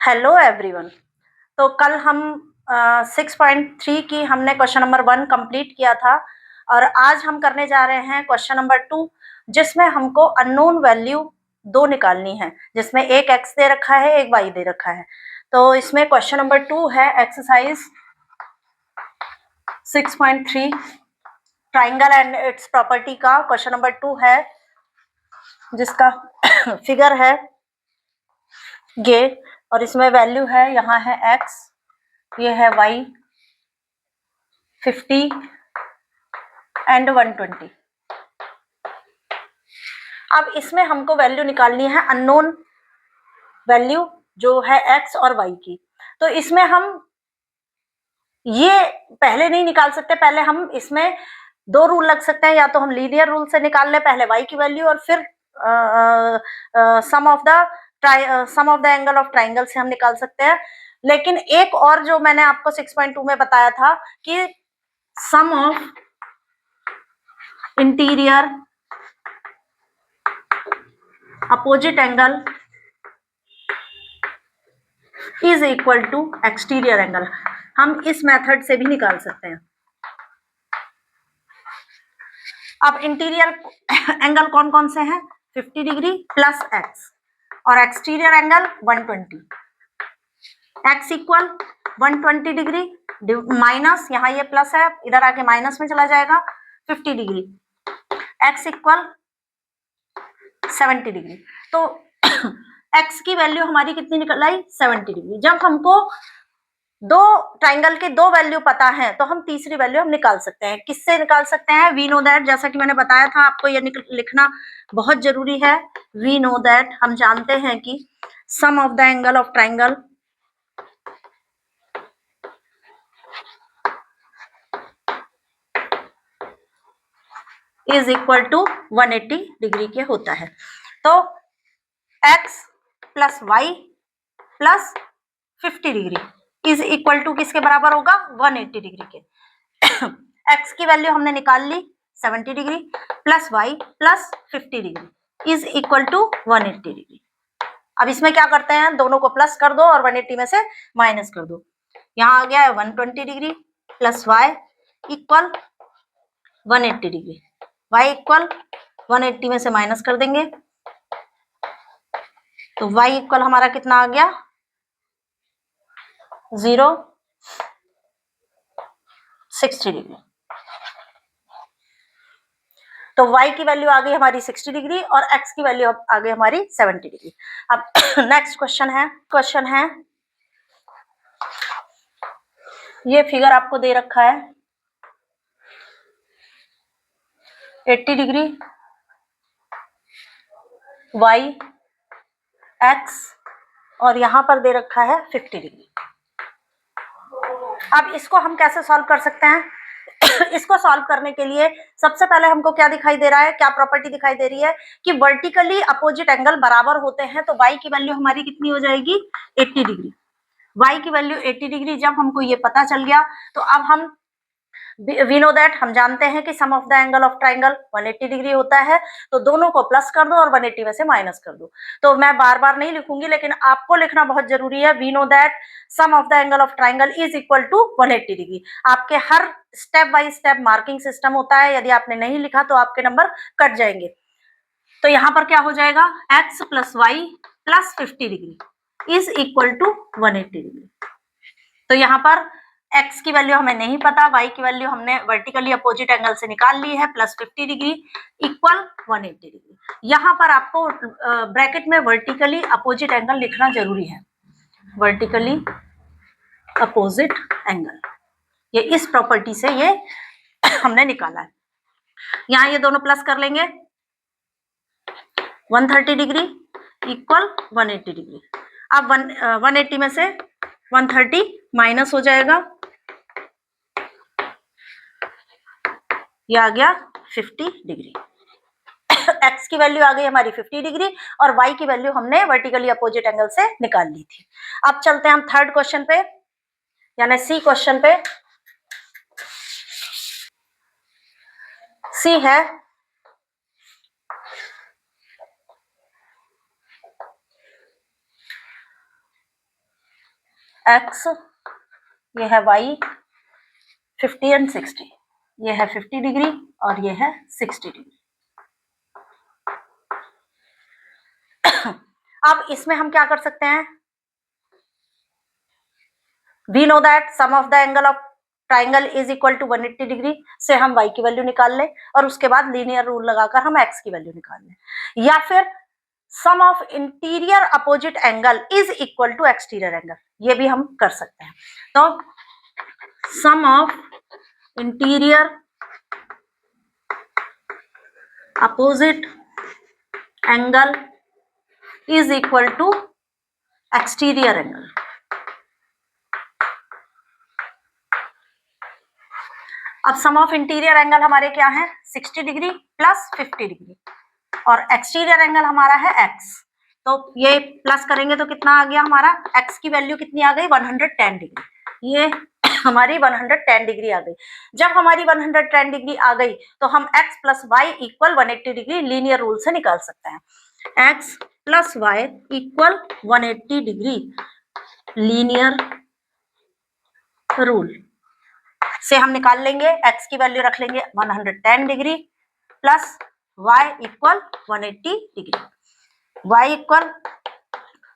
Hello everyone. तो कल हम 6.3 की हमने क्वेश्चन नंबर 1 कंप्लीट किया था और आज हम करने जा रहे हैं क्वेश्चन नंबर 2, जिसमें हमको अननोन वैल्यू 2 निकालनी है, जिसमें एक x दे रखा है, एक y दे रखा है। तो इसमें क्वेश्चन नंबर 2 है exercise 6.3 triangle and it's property का क्वेश्चन नंबर 2 है, जिसका फिगर है ये, और इसमें वैल्यू है, यहाँ है x, ये है y, 50 एंड 120। अब इसमें हमको वैल्यू निकालनी है अननोन वैल्यू जो है x और y की। तो इसमें हम ये पहले नहीं निकाल सकते, पहले हम इसमें 2 रूल लग सकते हैं, या तो हम लीनियर रूल से निकाल लें पहले y की वैल्यू और फिर sum of the angle of triangle से हम निकाल सकते हैं। लेकिन एक और जो मैंने आपको 6.2 में बताया था कि sum of interior opposite angle is equal to exterior angle, हम इस मेथड से भी निकाल सकते हैं। अब इंटीरियर एंगल कौन कौन से हैं? 50 डिग्री प्लस एक्स और exterior angle 120। X equal 120 degree minus, यहाँ ये प्लस है, इधर आके माइनस में चला जाएगा, 50 डिग्री। X equal 70 degree. तो एक्स की वैल्यू हमारी कितनी निकल आई? 70 डिग्री। जब हमको दो ट्राइंगल के 2 वैल्यू पता है तो हम तीसरी वैल्यू हम निकाल सकते हैं। किससे निकाल सकते हैं? वी नो दैट, जैसा कि मैंने बताया था आपको, ये लिखना बहुत जरूरी है। वी नो दैट, हम जानते हैं कि sum of the angle of triangle is equal to 180 degree के होता है। तो x plus y plus 50 degree is equal to किसके बराबर होगा? 180 डिग्री के। x की वैल्यू हमने निकाल ली 70 degree plus y plus 50 degree is equal to 180 degree. अब इसमें क्या करते हैं? दोनों को प्लस कर दो और 180 में से माइनस कर दो। यहाँ आ गया है 120 degree plus y equal 180 degree, y equal 180 में से माइनस कर देंगे तो y इक्वल हमारा कितना आ गया? 60 डिग्री। तो y की वैल्यू आ गई हमारी 60 डिग्री और x की वैल्यू आ गई हमारी 70 डिग्री। अब नेक्स्ट क्वेश्चन है ये फिगर आपको दे रखा है 80 डिग्री y x और यहां पर दे रखा है 50 डिग्री। अब इसको हम कैसे सॉल्व कर सकते हैं? इसको सॉल्व करने के लिए सबसे पहले हमको क्या दिखाई दे रहा है, क्या प्रॉपर्टी दिखाई दे रही है कि वर्टिकली अपोजिट एंगल बराबर होते हैं। तो y की वैल्यू हमारी कितनी हो जाएगी? 80 डिग्री। y की वैल्यू 80 डिग्री जब हमको ये पता चल गया तो अब हम वी नो दैट, हम जानते हैं कि sum of the angle of triangle 180 degree होता है। तो दोनों को प्लस कर दो और 180 में से माइनस कर दो। तो मैं बार बार नहीं लिखूंगी, लेकिन आपको लिखना बहुत जरूरी है। We know that sum of the angle of triangle is equal to 180 degree. आपके हर step by step marking system होता है, यदि आपने नहीं लिखा तो आपके नंबर कट जाएंगे। तो यहाँ पर क्या हो जाएगा? x plus y plus 50 degree is equal to 180 degree. तो यहाँ पर x की वैल्यू हमें नहीं पता, y की वैल्यू हमने वर्टिकली अपोजिट एंगल से निकाल ली है, प्लस 50 डिग्री इक्वल 180 डिग्री। यहाँ पर आपको ब्रैकेट में वर्टिकली अपोजिट एंगल लिखना जरूरी है। वर्टिकली अपोजिट एंगल, ये इस प्रॉपर्टी से ये हमने निकाला है। यहाँ ये दोनों प्लस कर लेंगे, 130 डिग्री इक्वल 180 डिग्री। अब 180 में से 130 माइनस हो जाएगा, ये आ गया 50 डिग्री। x की वैल्यू आ गई हमारी 50 डिग्री और y की वैल्यू हमने वर्टिकली अपोजिट एंगल से निकाल ली थी। अब चलते हैं हम थर्ड क्वेश्चन पे, यानी सी क्वेश्चन पे। सी है x, ये है y 50 एंड 60, ये है 50 डिग्री और ये है 60 डिग्री। अब इसमें हम क्या कर सकते हैं, we know that sum of the angle of triangle is equal to 180 degree से हम y की वैल्यू निकाल लें और उसके बाद लीनियर रूल लगाकर हम x की वैल्यू निकाल लें, या फिर sum of interior opposite angle is equal to exterior angle, ये भी हम कर सकते हैं। तो sum of interior opposite angle is equal to exterior angle. अब सम ऑफ इंटीरियर एंगल हमारे क्या है, 60 डिग्री प्लस 50 डिग्री और एक्सटीरियर एंगल हमारा है x, तो ये प्लस करेंगे तो कितना आ गया हमारा, x की वैल्यू कितनी आ गई 110 डिग्री, ये हमारी 110 डिग्री आ गई। जब हमारी 110 डिग्री आ गई तो हम x plus y equal 180 degree linear rule से निकाल सकते हैं। x plus y equal 180 degree linear rule से हम निकाल लेंगे, x की वैल्यू रख लेंगे 110 degree plus y equal 180 degree, y equal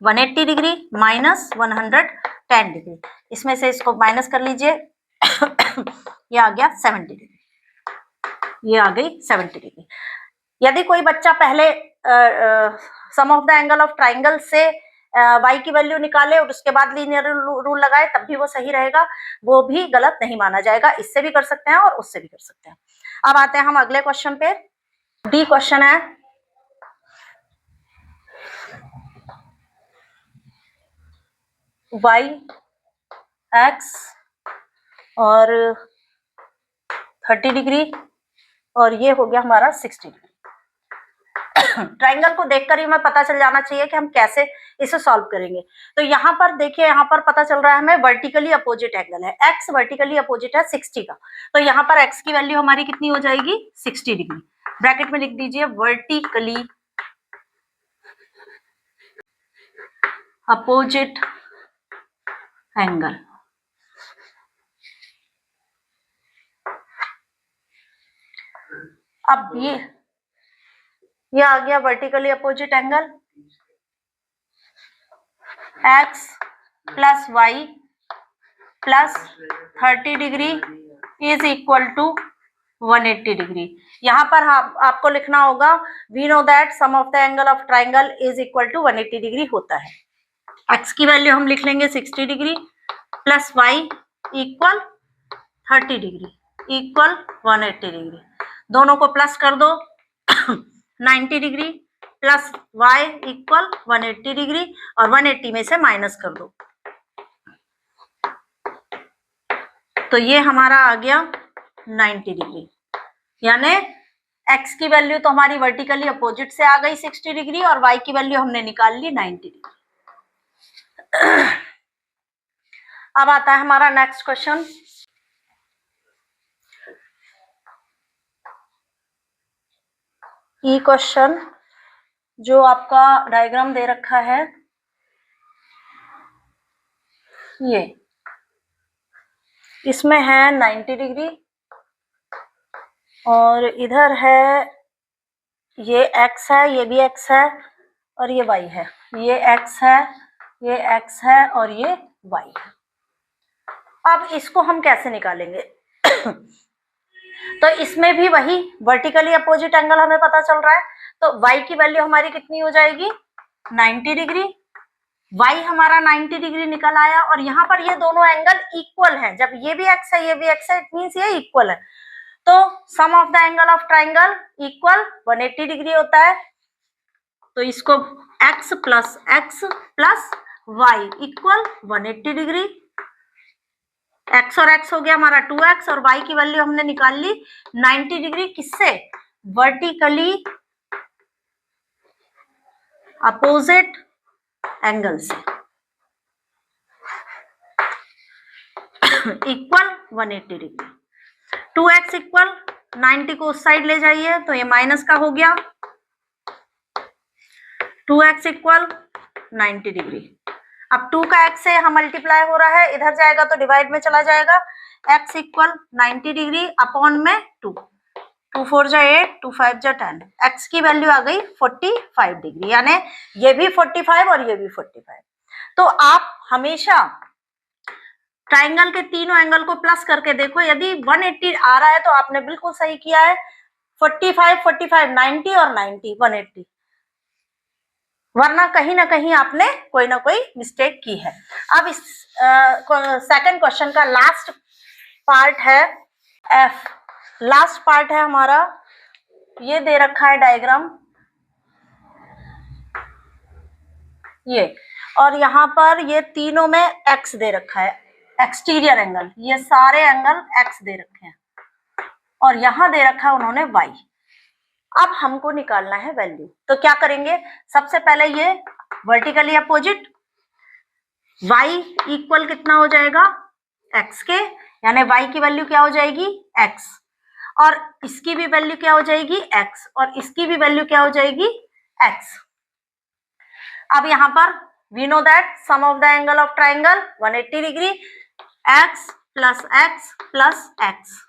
180 degree minus 110 degree, इसमें से इसको माइनस कर लीजिए ये आ गया 70 डिग्री, ये आ गई 70 डिग्री। यदि कोई बच्चा पहले sum of the angle of triangle से y की वैल्यू निकाले और उसके बाद लीनियर रूल लगाए तब भी वो सही रहेगा, वो भी गलत नहीं माना जाएगा, इससे भी कर सकते हैं और उससे भी कर सकते हैं। अब आते हैं हम अगले क्वेश्चन पे, डी क्वेश्चन है, y x और 30 डिग्री और ये हो गया हमारा 60 डिग्री। ट्राइंगल को देखकर ही हमें पता चल जाना चाहिए कि हम कैसे इसे सॉल्व करेंगे। तो यहाँ पर देखिए, यहाँ पर पता चल रहा है हमें वर्टिकली अपोजिट एंगल है, x वर्टिकली अपोजिट है 60 का, तो यहाँ पर x की वैल्यू हमारी कितनी हो जाएगी 60 डिग्री, ब्रैकेट में लिख दीजिए वर्टिकली अपोजिट एंगल। अब ये आ गया vertically opposite angle, x plus y plus 30 degree is equal to 180 degree. यहाँ पर आपको लिखना होगा we know that sum of the angle of triangle is equal to 180 degree होता है। x की वैल्यू हम लिख लेंगे 60 degree plus y equal 30 degree equal 180 degree, दोनों को प्लस कर दो 90 degree plus y equal 180 degree और 180 में से माइनस कर दो, तो ये हमारा आ गया 90 डिग्री, यानी x की वैल्यू तो हमारी वर्टिकली अपोजिट से आ गई 60 डिग्री और y की वैल्यू हमने निकाल ली 90 डिग्री। अब आता है हमारा नेक्स्ट क्वेश्चन, ई क्वेश्चन जो आपका डायग्राम दे रखा है, ये इसमें है 90 डिग्री और इधर है ये x है, ये भी x है और ये y है, ये x है, ये x है और ये y है। अब इसको हम कैसे निकालेंगे तो इसमें भी वही वर्टिकली अपोजिट एंगल हमें पता चल रहा है, तो y की वैल्यू हमारी कितनी हो जाएगी 90 डिग्री, y हमारा 90 डिग्री निकल आया और यहाँ पर ये दोनों एंगल इक्वल हैं, जब ये भी x है ये भी x है इट मींस ये इक्वल है, तो sum of the angle of triangle equal 180 degree होता है, तो इसको x plus y equal 180 degree, x और x हो गया हमारा 2x और y की वैल्यू हमने निकाल ली 90 डिग्री, किससे, वर्टिकली अपोजिट एंगल से इक्वल 180 डिग्री। 2x इक्वल 90 को उस साइड ले जाइए तो ये माइनस का हो गया, 2x इक्वल 90 डिग्री अब 2 का x से यहाँ मल्टीप्लाई हो रहा है, इधर जाएगा तो डिवाइड में चला जाएगा, x इक्वल 90 डिग्री अपॉन में 2, 2 4 जा 8, 2 5 जा 10, x की वैल्यू आ गई 45 डिग्री, यानी ये भी 45 और ये भी 45। तो आप हमेशा ट्राइंगल के तीनों एंगल को प्लस करके देखो, यदि 180 आ रहा है तो आपने बिल्कुल सही किया है, 45 45 90 और 90 180, वरना कहीं ना कहीं आपने कोई ना कोई मिस्टेक की है। अब इस सेकंड क्वेश्चन का लास्ट पार्ट है एफ, लास्ट पार्ट है हमारा, ये दे रखा है डायग्राम ये, और यहाँ पर ये तीनों में एक्स दे रखा है, एक्सटीरियर एंगल, ये सारे एंगल एक्स दे रखे हैं, और यहां दे रखा है उन्होंने वाई। अब हमको निकालना है वैल्यू, तो क्या करेंगे, सबसे पहले ये वर्टिकली अपोजिट, y इक्वल कितना हो जाएगा x के, यानी y की वैल्यू क्या हो जाएगी x, और इसकी भी वैल्यू क्या हो जाएगी x, और इसकी भी वैल्यू क्या हो जाएगी x। अब यहां पर we know that sum of the angle of triangle 180 degree, x plus x plus x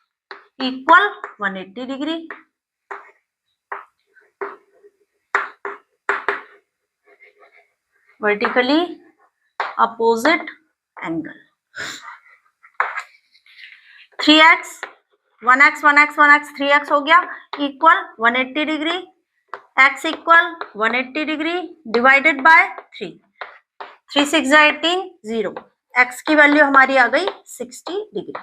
equal 180 degree. Vertically opposite angle 3x 1x 1x 1x 3x हो गया equal 180 degree, x equal 180 degree divided by 3, 3 6 18 0, x की value हमारी आ गई 60 degree,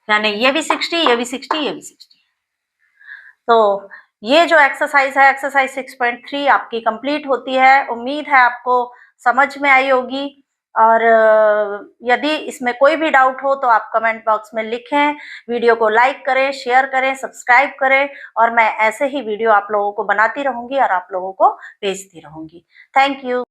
यानी ये भी 60, ये भी 60, ये भी 60। तो ये जो एक्सरसाइज है, एक्सरसाइज 6.3 आपकी कंप्लीट होती है। उम्मीद है आपको समझ में आई होगी, और यदि इसमें कोई भी डाउट हो तो आप कमेंट बॉक्स में लिखें, वीडियो को लाइक करें, शेयर करें, सब्सक्राइब करें, और मैं ऐसे ही वीडियो आप लोगों को बनाती रहूंगी और आप लोगों को भेजती रहूंगी। Thank you.